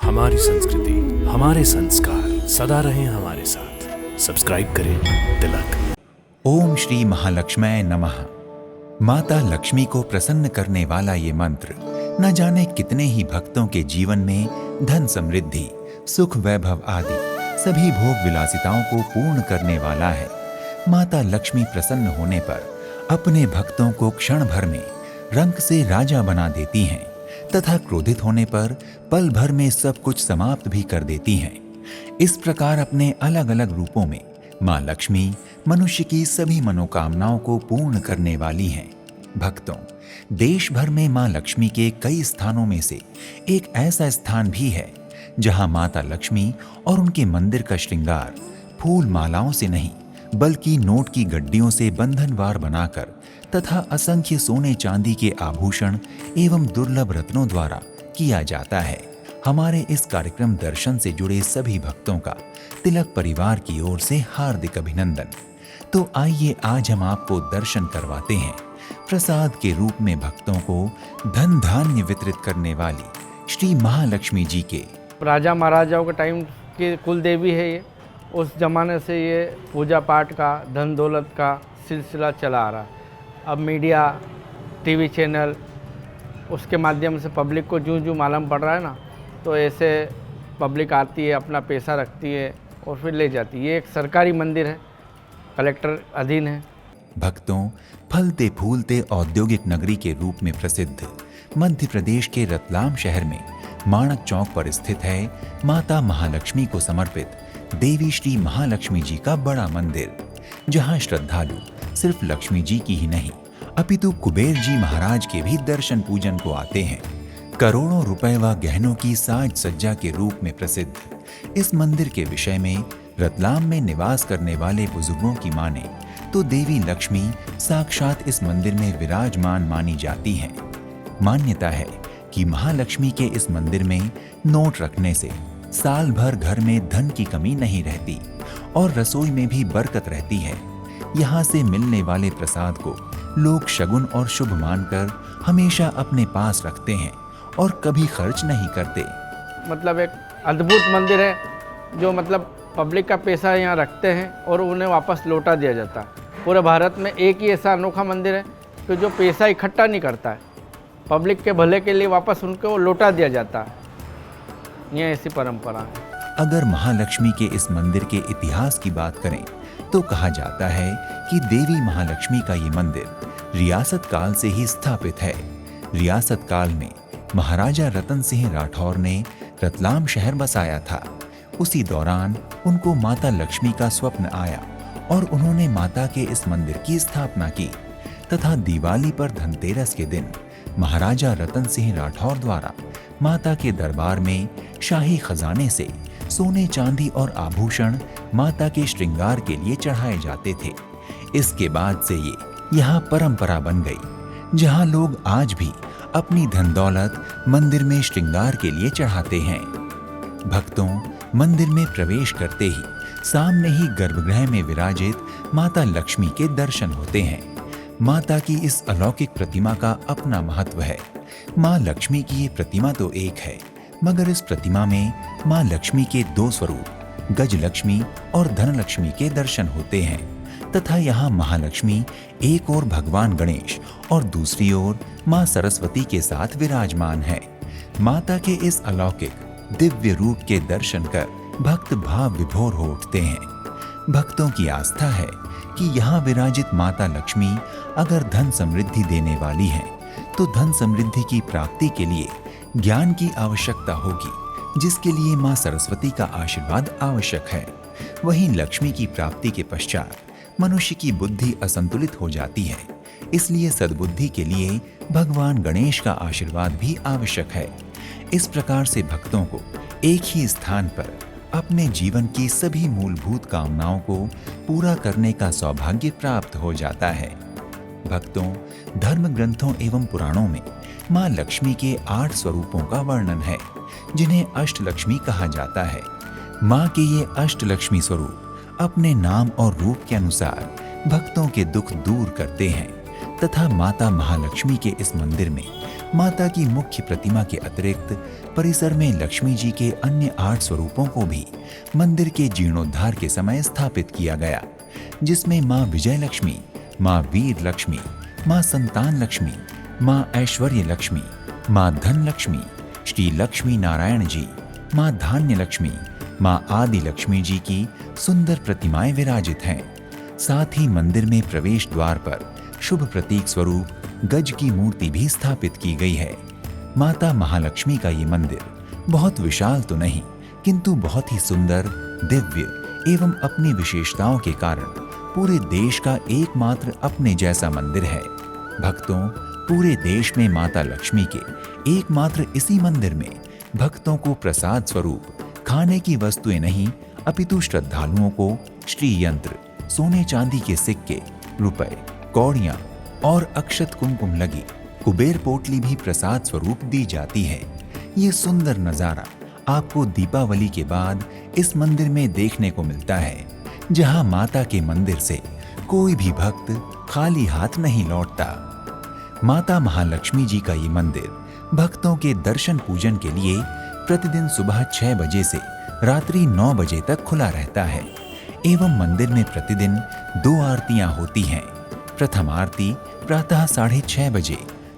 हमारी संस्कृति, हमारे संस्कार सदा रहें हमारे साथ। सब्सक्राइब करें तिलक। ओम श्री महालक्ष्मय नमः। माता लक्ष्मी को प्रसन्न करने वाला ये मंत्र न जाने कितने ही भक्तों के जीवन में धन समृद्धि, सुख वैभव आदि सभी भोग विलासिताओं को पूर्ण करने वाला है। माता लक्ष्मी प्रसन्न होने पर अपने भक्तों को क्षण भर में रंक से राजा बना देती हैं तथा क्रोधित होने पर पल भर में सब कुछ समाप्त भी कर देती हैं। इस प्रकार अपने अलग अलग रूपों में माँ लक्ष्मी मनुष्य की सभी मनोकामनाओं को पूर्ण करने वाली हैं। भक्तों, देश भर में माँ लक्ष्मी के कई स्थानों में से एक ऐसा स्थान भी है जहाँ माता लक्ष्मी और उनके मंदिर का श्रृंगार फूल मालाओं से नहीं बल्कि नोट की गड्डियों से बंधनवार बनाकर तथा असंख्य सोने चांदी के आभूषण एवं दुर्लभ रत्नों द्वारा किया जाता है। हमारे इस कार्यक्रम दर्शन से जुड़े सभी भक्तों का तिलक परिवार की ओर से हार्दिक अभिनंदन। तो आइए आज हम आपको दर्शन करवाते हैं प्रसाद के रूप में भक्तों को धन धान्य वितरित करने वाली श्री महालक्ष्मी जी के। राजा महाराजाओं के टाइम की कुल देवी है ये। उस जमाने से ये पूजा पाठ का, धन दौलत का सिलसिला चला आ रहा है। अब मीडिया, टीवी चैनल, उसके माध्यम से पब्लिक को जूं मालूम पड़ रहा है ना, तो ऐसे पब्लिक आती है, अपना पैसा रखती है और फिर ले जाती है। ये एक सरकारी मंदिर है, कलेक्टर अधीन है। भक्तों, फलते फूलते औद्योगिक नगरी के रूप में प्रसिद्ध मध्य प्रदेश के रतलाम शहर में माणक चौक पर स्थित है माता महालक्ष्मी को समर्पित देवी श्री महालक्ष्मी जी का बड़ा मंदिर, जहां श्रद्धालु सिर्फ लक्ष्मी जी की ही नहीं अपितु कुबेर जी महाराज के भी दर्शन पूजन को आते हैं। करोड़ों रुपए व गहनों की साज सज्जा के रूप में प्रसिद्ध इस मंदिर के विषय में रतलाम में निवास करने वाले बुजुर्गों की माने तो देवी लक्ष्मी साक्षात इस मंदिर में विराजमान मानी जाती हैं। मान्यता है कि महालक्ष्मी के इस मंदिर में नोट रखने से साल भर घर में धन की कमी नहीं रहती और रसोई में भी बरकत रहती है। यहाँ से मिलने वाले प्रसाद को लोग शगुन और शुभ मानकर हमेशा अपने पास रखते हैं और कभी खर्च नहीं करते। मतलब एक अद्भुत मंदिर है जो मतलब पब्लिक का पैसा यहाँ रखते हैं और उन्हें वापस लौटा दिया जाता है। पूरे भारत में एक ही ऐसा अनोखा मंदिर है कि जो पैसा इकट्ठा नहीं करता है, पब्लिक के भले के लिए वापस उनको लौटा दिया जाता है। यह ऐसी परंपरा है। अगर महालक्ष्मी के इस मंदिर के इतिहास की बात करें तो कहा जाता है कि देवी महालक्ष्मी का ये मंदिर रियासत काल से ही स्थापित है। रियासत काल में महाराजा रतन सिंह राठौर ने रतलाम शहर बसाया था। उसी दौरान उनको माता लक्ष्मी का स्वप्न आया और उन्होंने माता के इस मंदिर की स्थापना की तथा दिवाली पर धनतेरस के दिन महाराजा रतन सिंह राठौर द्वारा माता के दरबार में शाही खजाने से सोने चांदी और आभूषण माता के श्रृंगार के लिए चढ़ाए जाते थे। इसके बाद से ये यहाँ परंपरा बन गई, जहाँ लोग आज भी अपनी धन दौलत मंदिर में श्रृंगार के लिए चढ़ाते हैं। भक्तों, मंदिर में प्रवेश करते ही सामने ही गर्भगृह में विराजित माता लक्ष्मी के दर्शन होते हैं। माता की इस अलौकिक प्रतिमा का अपना महत्व है। माँ लक्ष्मी की ये प्रतिमा तो एक है, मगर इस प्रतिमा में माँ लक्ष्मी के दो स्वरूप गज लक्ष्मी और धन लक्ष्मी के दर्शन होते हैं तथा यहाँ महालक्ष्मी एक ओर भगवान गणेश और दूसरी ओर माँ सरस्वती के साथ विराजमान है। माता के इस अलौकिक दिव्य रूप के दर्शन कर भक्त भाव विभोर हो उठते हैं। भक्तों की आस्था है कि यहाँ विराजित माता लक्ष्मी अगर धन समृद्धि देने वाली है तो धन समृद्धि की प्राप्ति के लिए ज्ञान की आवश्यकता होगी, जिसके लिए माँ सरस्वती का आशीर्वाद आवश्यक है। वहीं लक्ष्मी की प्राप्ति के पश्चात मनुष्य की बुद्धि असंतुलित हो जाती है, इसलिए सद्बुद्धि के लिए भगवान गणेश का आशीर्वाद भी आवश्यक है। इस प्रकार से भक्तों को एक ही स्थान पर अपने जीवन की सभी मूलभूत कामनाओं को पूरा करने का सौभाग्य प्राप्त हो जाता है। भक्तों, धर्म ग्रंथों एवं पुराणों में माँ लक्ष्मी के 8 स्वरूपों का वर्णन है, जिन्हें अष्टलक्ष्मी कहा जाता है। माँ के ये अष्टलक्ष्मी स्वरूप अपने नाम और रूप के अनुसार भक्तों के दुख दूर करते हैं तथा माता महालक्ष्मी के इस मंदिर में माता की मुख्य प्रतिमा के अतिरिक्त परिसर में लक्ष्मी जी के अन्य 8 स्वरूपों को भी मंदिर के जीर्णोद्धार के समय स्थापित किया गया, जिसमें मां विजय लक्ष्मी, मां वीर लक्ष्मी, मां संतान लक्ष्मी, मां ऐश्वर्य लक्ष्मी, मां धन लक्ष्मी, श्री लक्ष्मी नारायण जी, मां धान्य लक्ष्मी, मां आदि लक्ष्मी जी की सुंदर प्रतिमाएं विराजित हैं। साथ ही मंदिर में प्रवेश द्वार पर शुभ प्रतीक स्वरूप गज की मूर्ति भी स्थापित की गई है। माता महालक्ष्मी का ये मंदिर बहुत विशाल तो नहीं, किंतु बहुत ही सुंदर, दिव्य एवं अपनी विशेषताओं के कारण पूरे देश का एकमात्र अपने जैसा मंदिर है। भक्तों, पूरे देश में माता लक्ष्मी के एकमात्र इसी मंदिर में भक्तों को प्रसाद स्वरूप खाने की वस्तुएं नहीं, अपितु श्रद्धालुओं को श्री यंत्र, सोने चांदी के सिक्के, रुपए, कौड़ियां और अक्षत कुमकुम लगी कुबेर पोटली भी प्रसाद स्वरूप दी जाती है। ये सुंदर नजारा आपको दीपावली के बाद इस मंदिर में देखने को मिलता है, जहां माता के मंदिर से कोई भी भक्त खाली हाथ नहीं लौटता। माता महालक्ष्मी जी का ये मंदिर भक्तों के दर्शन पूजन के लिए प्रतिदिन सुबह 6 बजे से रात्रि 9 बजे तक खुला रहता है एवं मंदिर में प्रतिदिन 2 आरतियां होती हैं। प्रथम आरती प्रातः 6:30 बजे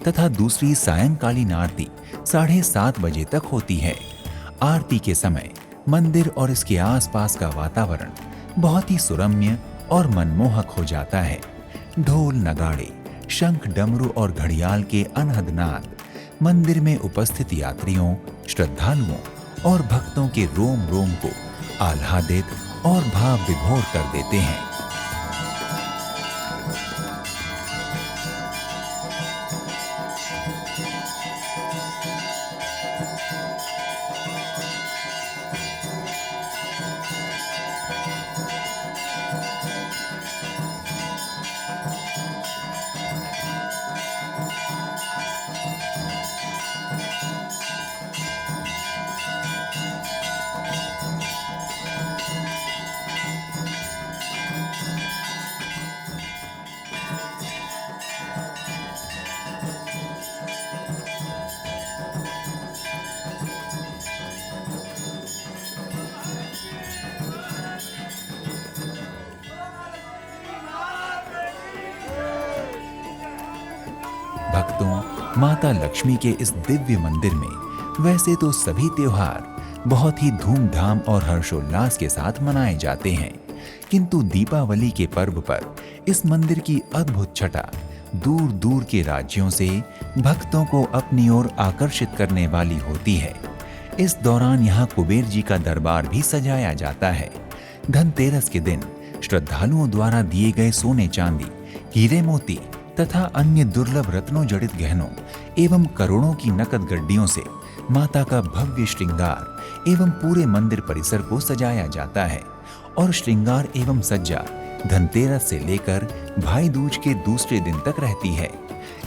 तथा दूसरी सायंकालीन आरती 7:30 बजे तक होती है। आरती के समय मंदिर और इसके आसपास का वातावरण बहुत ही सुरम्य और मनमोहक हो जाता है। ढोल, नगाड़े, शंख, डमरू और घड़ियाल के अनहद नाद मंदिर में उपस्थित यात्रियों, श्रद्धालुओं और भक्तों के रोम रोम को आह्लादित और भाव विभोर कर देते हैं। भक्तों, माता लक्ष्मी के इस दिव्य मंदिर में वैसे तो सभी त्योहार बहुत ही धूमधाम और हर्षोल्लास के साथ मनाए जाते हैं, किंतु दीपावली के पर्व पर इस मंदिर की अद्भुत छटा दूर दूर के राज्यों से भक्तों को अपनी ओर आकर्षित करने वाली होती है। इस दौरान यहाँ कुबेर जी का दरबार भी सजाया जाता है। धनतेरस के दिन श्रद्धालुओं द्वारा दिए गए सोने चांदी, हीरे मोती तथा अन्य दुर्लभ रत्नों जड़ित गहनों एवं करोड़ों की नकद गड्डियों से माता का भव्य श्रृंगार एवं पूरे मंदिर परिसर को सजाया जाता है और श्रृंगार एवं सज्जा धनतेरस से लेकर भाई दूज के दूसरे दिन तक रहती है।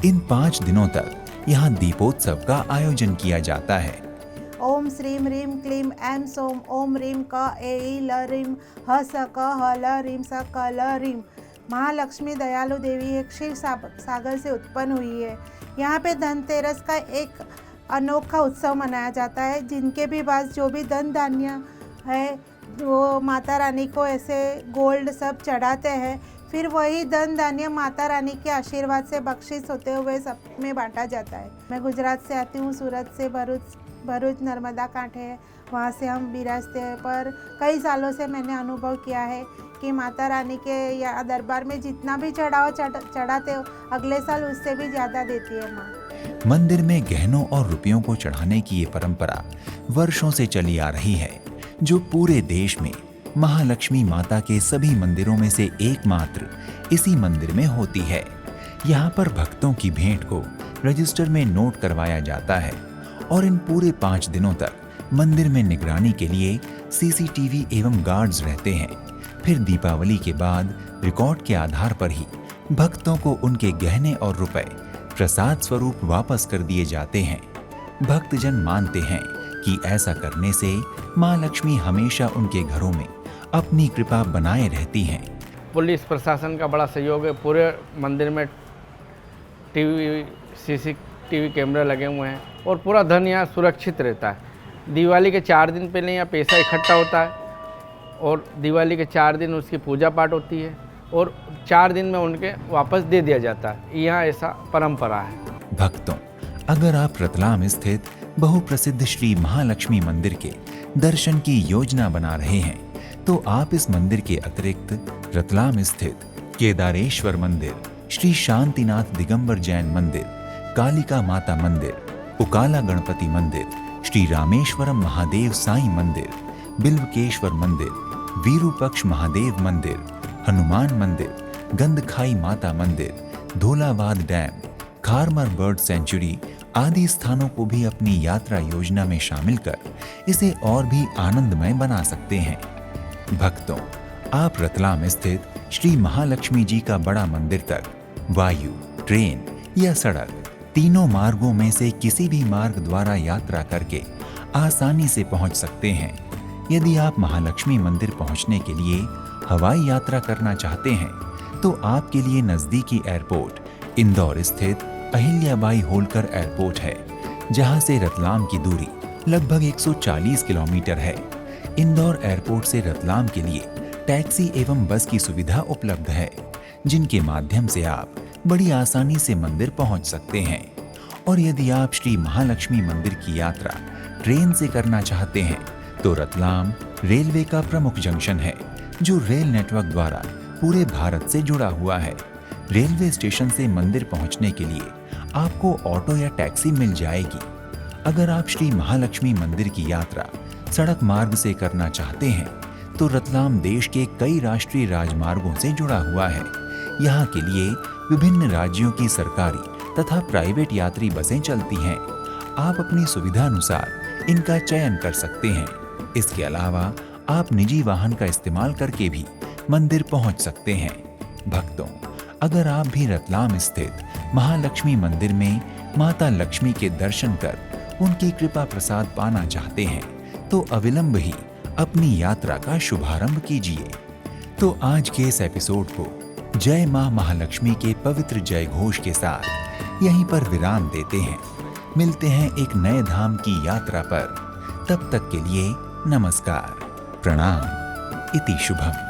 इन 5 दिनों तक यहाँ दीपोत्सव का आयोजन किया जाता है। ओम श्रीम ह्रीम क्लीम ऐं सौम ओम ह्रीम क ए ल ह्रीम ह स क ह ल ह्रीम स क ल ह्रीम। महालक्ष्मी दयालु देवी एक क्षीर सागर से उत्पन्न हुई है। यहाँ पे धनतेरस का एक अनोखा उत्सव मनाया जाता है। जिनके भी पास जो भी धन धान्य है वो माता रानी को ऐसे गोल्ड सब चढ़ाते हैं, फिर वही धन धान्य माता रानी के आशीर्वाद से बख्शिश होते हुए सब में बांटा जाता है। मैं गुजरात से आती हूँ, सूरत से भरूच नर्मदा कांठे है, वहाँ से हम विराजते हैं। पर कई सालों से मैंने अनुभव किया है कि माता रानी के या दरबार में जितना भी चढ़ाते हो अगले साल उससे भी ज़्यादा देती है माँ। मंदिर में गहनों और रुपयों को चढ़ाने की ये परंपरा वर्षों से चली आ रही है, जो पूरे देश में महालक्ष्मी माता के सभी मंदिरों में से एकमात्र इसी मंदिर में होती है। यहाँ पर भक्तों की भेंट को रजिस्टर में नोट करवाया जाता है और इन पूरे 5 दिनों तक मंदिर में निगरानी के लिए सीसीटीवी एवं गार्ड्स रहते हैं। फिर दीपावली के बाद रिकॉर्ड के आधार पर ही भक्तों को उनके गहने और रुपए प्रसाद स्वरूप वापस कर दिए जाते हैं। भक्तजन मानते हैं कि ऐसा करने से मां लक्ष्मी हमेशा उनके घरों में अपनी कृपा बनाए रहती हैं। पुलिस प्रशासन का बड़ा सहयोग है। पूरे मंदिर में टीवी CCTV कैमरा लगे हुए हैं और पूरा धन यहाँ सुरक्षित रहता है। दिवाली के 4 दिन पहले यहाँ पैसा इकट्ठा होता है और दिवाली के 4 दिन उसकी पूजा पाठ होती है और 4 दिन में उनके वापस दे दिया जाता है। यहाँ ऐसा परंपरा है। भक्तों, अगर आप रतलाम स्थित बहुप्रसिद्ध श्री महालक्ष्मी मंदिर के दर्शन की योजना बना रहे हैं तो आप इस मंदिर के अतिरिक्त रतलाम स्थित केदारेश्वर मंदिर, श्री शांतिनाथ दिगंबर जैन मंदिर, कालिका माता मंदिर, उकाला गणपति मंदिर, श्री रामेश्वरम महादेव साईं मंदिर, बिल्वकेश्वर मंदिर, वीरूपक्ष महादेव मंदिर, हनुमान मंदिर, गंधखाई माता मंदिर, धोलावाद डैम, खारमर बर्ड सेंचुरी आदि स्थानों को भी अपनी यात्रा योजना में शामिल कर इसे और भी आनंदमय बना सकते हैं। भक्तों, आप रतलाम स्थित श्री महालक्ष्मी जी का बड़ा मंदिर तक वायु, ट्रेन या सड़क तीनों मार्गों में से किसी भी मार्ग द्वारा यात्रा करके आसानी से पहुंच सकते हैं। यदि आप महालक्ष्मी मंदिर पहुंचने के लिए हवाई यात्रा करना चाहते हैं तो आपके लिए नजदीकी एयरपोर्ट इंदौर स्थित अहिल्याबाई होलकर एयरपोर्ट है, जहां से रतलाम की दूरी लगभग 140 किलोमीटर है। इंदौर एयरपोर्ट से रतलाम के लिए टैक्सी एवं बस की सुविधा उपलब्ध है, जिनके माध्यम से आप बड़ी आसानी से मंदिर पहुंच सकते हैं। और यदि आप श्री महालक्ष्मी मंदिर की यात्रा ट्रेन से करना चाहते हैं तो रतलाम रेलवे का प्रमुख जंक्शन है, जो रेल नेटवर्क द्वारा पूरे भारत से जुड़ा हुआ है। रेलवे स्टेशन से मंदिर पहुंचने के लिए आपको ऑटो या टैक्सी मिल जाएगी। अगर आप श्री महालक्ष्मी मंदिर की यात्रा सड़क मार्ग से करना चाहते हैं तो रतलाम देश के कई राष्ट्रीय राजमार्गों से जुड़ा हुआ है। यहाँ के लिए विभिन्न राज्यों की सरकारी तथा प्राइवेट यात्री बसें चलती हैं। आप अपनी सुविधा अनुसार इनका चयन कर सकते हैं। इसके अलावा आप निजी वाहन का इस्तेमाल करके भी मंदिर पहुंच सकते हैं। भक्तों, अगर आप भी रतलाम स्थित महालक्ष्मी मंदिर में माता लक्ष्मी के दर्शन कर उनकी कृपा प्रसाद पाना चाहते हैं तो अविलंब ही अपनी यात्रा का शुभारंभ कीजिए। तो आज के इस एपिसोड को जय मां महालक्ष्मी के पवित्र जय घोष के साथ यहीं पर विराम देते हैं। मिलते हैं एक नए धाम की यात्रा पर। तब तक के लिए नमस्कार, प्रणाम, इति शुभम।